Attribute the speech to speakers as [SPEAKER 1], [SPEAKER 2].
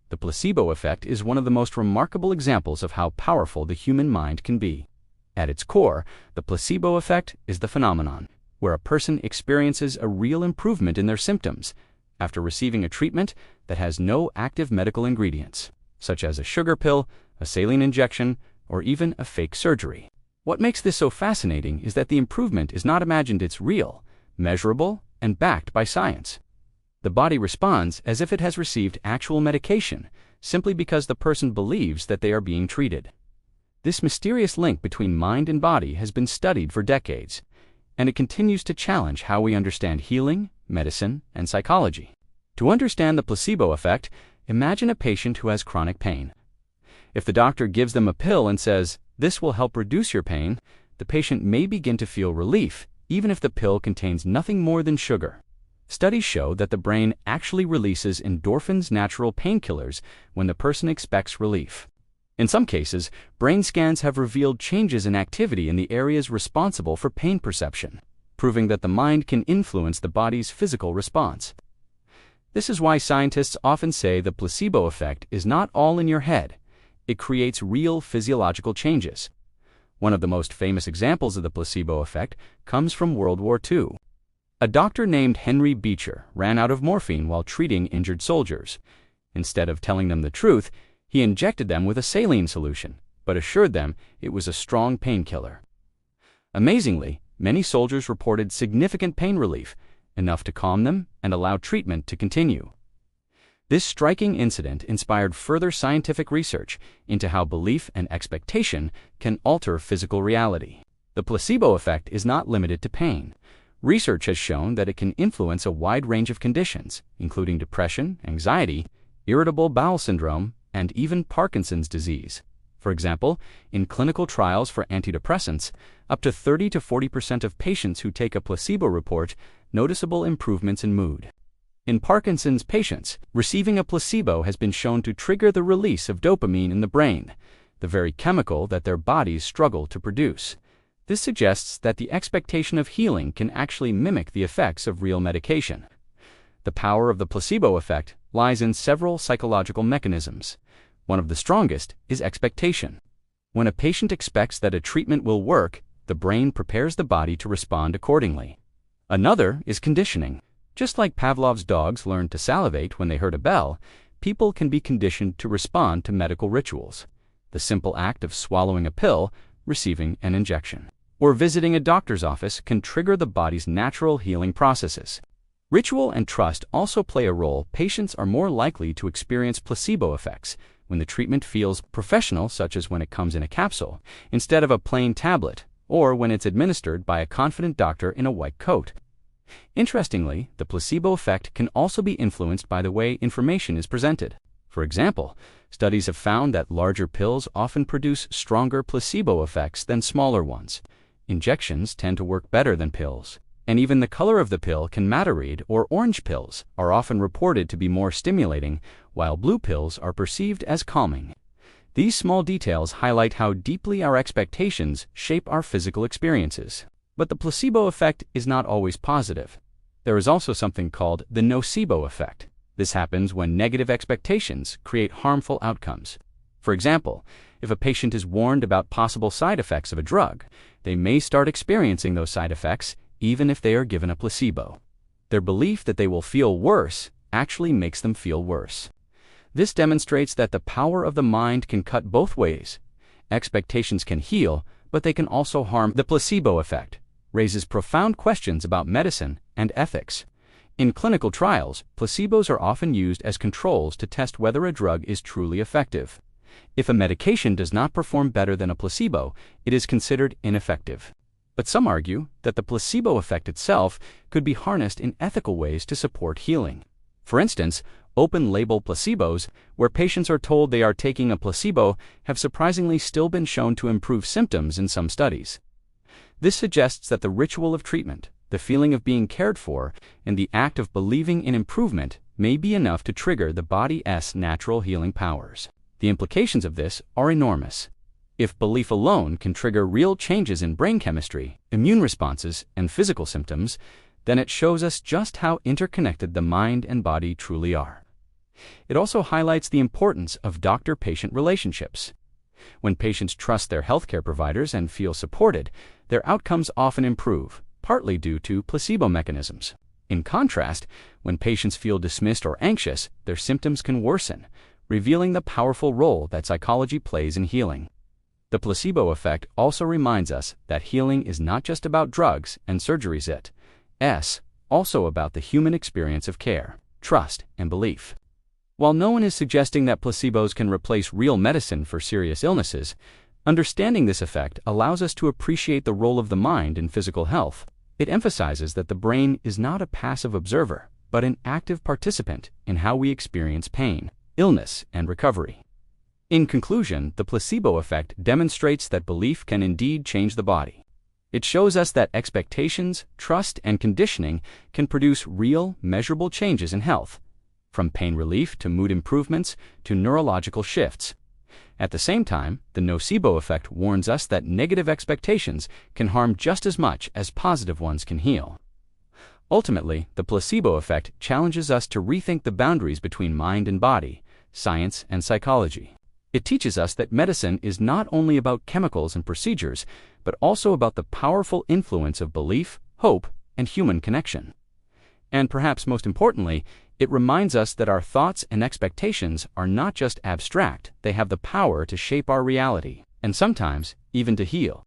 [SPEAKER 1] The placebo effect is one of the most remarkable examples of how powerful the human mind can be. At its core, the placebo effect is the phenomenon where a person experiences a real improvement in their symptoms after receiving a treatment that has no active medical ingredients, such as a sugar pill, a saline injection, or even a fake surgery. What makes this so fascinating is that the improvement is not imagined, it's real, measurable, and backed by science. The body responds as if it has received actual medication, simply because the person believes that they are being treated. This mysterious link between mind and body has been studied for decades, and it continues to challenge how we understand healing, medicine, and psychology. To understand the placebo effect, imagine a patient who has chronic pain. If the doctor gives them a pill and says, "This will help reduce your pain," the patient may begin to feel relief, even if the pill contains nothing more than sugar. Studies show that the brain actually releases endorphins, natural painkillers, when the person expects relief. In some cases, brain scans have revealed changes in activity in the areas responsible for pain perception, proving that the mind can influence the body's physical response. This is why scientists often say the placebo effect is not all in your head. It creates real physiological changes. One of the most famous examples of the placebo effect comes from World War II. A doctor named Henry Beecher ran out of morphine while treating injured soldiers. Instead of telling them the truth, he injected them with a saline solution, but assured them it was a strong painkiller. Amazingly, many soldiers reported significant pain relief, enough to calm them and allow treatment to continue. This striking incident inspired further scientific research into how belief and expectation can alter physical reality. The placebo effect is not limited to pain. Research has shown that it can influence a wide range of conditions, including depression, anxiety, irritable bowel syndrome, and even Parkinson's disease. For example, in clinical trials for antidepressants, up to 30 to 40% of patients who take a placebo report noticeable improvements in mood. In Parkinson's patients, receiving a placebo has been shown to trigger the release of dopamine in the brain, the very chemical that their bodies struggle to produce. This suggests that the expectation of healing can actually mimic the effects of real medication. The power of the placebo effect lies in several psychological mechanisms. One of the strongest is expectation. When a patient expects that a treatment will work, the brain prepares the body to respond accordingly. Another is conditioning. Just like Pavlov's dogs learned to salivate when they heard a bell, people can be conditioned to respond to medical rituals. The simple act of swallowing a pill, receiving an injection, or visiting a doctor's office can trigger the body's natural healing processes. Ritual and trust also play a role. Patients are more likely to experience placebo effects when the treatment feels professional, such as when it comes in a capsule, instead of a plain tablet, or when it's administered by a confident doctor in a white coat. Interestingly, the placebo effect can also be influenced by the way information is presented. For example, studies have found that larger pills often produce stronger placebo effects than smaller ones. Injections tend to work better than pills, and even the color of the pill can matter. Red or orange pills are often reported to be more stimulating, while blue pills are perceived as calming. These small details highlight how deeply our expectations shape our physical experiences. But the placebo effect is not always positive. There is also something called the nocebo effect. This happens when negative expectations create harmful outcomes. For example, if a patient is warned about possible side effects of a drug, they may start experiencing those side effects even if they are given a placebo. Their belief that they will feel worse actually makes them feel worse. This demonstrates that the power of the mind can cut both ways. Expectations can heal, but they can also harm. The placebo effect raises profound questions about medicine and ethics. In clinical trials, placebos are often used as controls to test whether a drug is truly effective. If a medication does not perform better than a placebo, it is considered ineffective. But some argue that the placebo effect itself could be harnessed in ethical ways to support healing. For instance, open-label placebos, where patients are told they are taking a placebo, have surprisingly still been shown to improve symptoms in some studies. This suggests that the ritual of treatment, the feeling of being cared for, and the act of believing in improvement may be enough to trigger the body's natural healing powers. The implications of this are enormous. If belief alone can trigger real changes in brain chemistry, immune responses, and physical symptoms, then it shows us just how interconnected the mind and body truly are. It also highlights the importance of doctor-patient relationships. When patients trust their healthcare providers and feel supported, their outcomes often improve, partly due to placebo mechanisms. In contrast, when patients feel dismissed or anxious, their symptoms can worsen, revealing the powerful role that psychology plays in healing. The placebo effect also reminds us that healing is not just about drugs and surgeries, it's also about the human experience of care, trust, and belief. While no one is suggesting that placebos can replace real medicine for serious illnesses, understanding this effect allows us to appreciate the role of the mind in physical health. It emphasizes that the brain is not a passive observer, but an active participant in how we experience pain, illness, and recovery. In conclusion, the placebo effect demonstrates that belief can indeed change the body. It shows us that expectations, trust, and conditioning can produce real, measurable changes in health, from pain relief to mood improvements to neurological shifts. At the same time, the nocebo effect warns us that negative expectations can harm just as much as positive ones can heal. Ultimately, the placebo effect challenges us to rethink the boundaries between mind and body, science and psychology. It teaches us that medicine is not only about chemicals and procedures, but also about the powerful influence of belief, hope, and human connection. And perhaps most importantly, it reminds us that our thoughts and expectations are not just abstract, they have the power to shape our reality, and sometimes even to heal.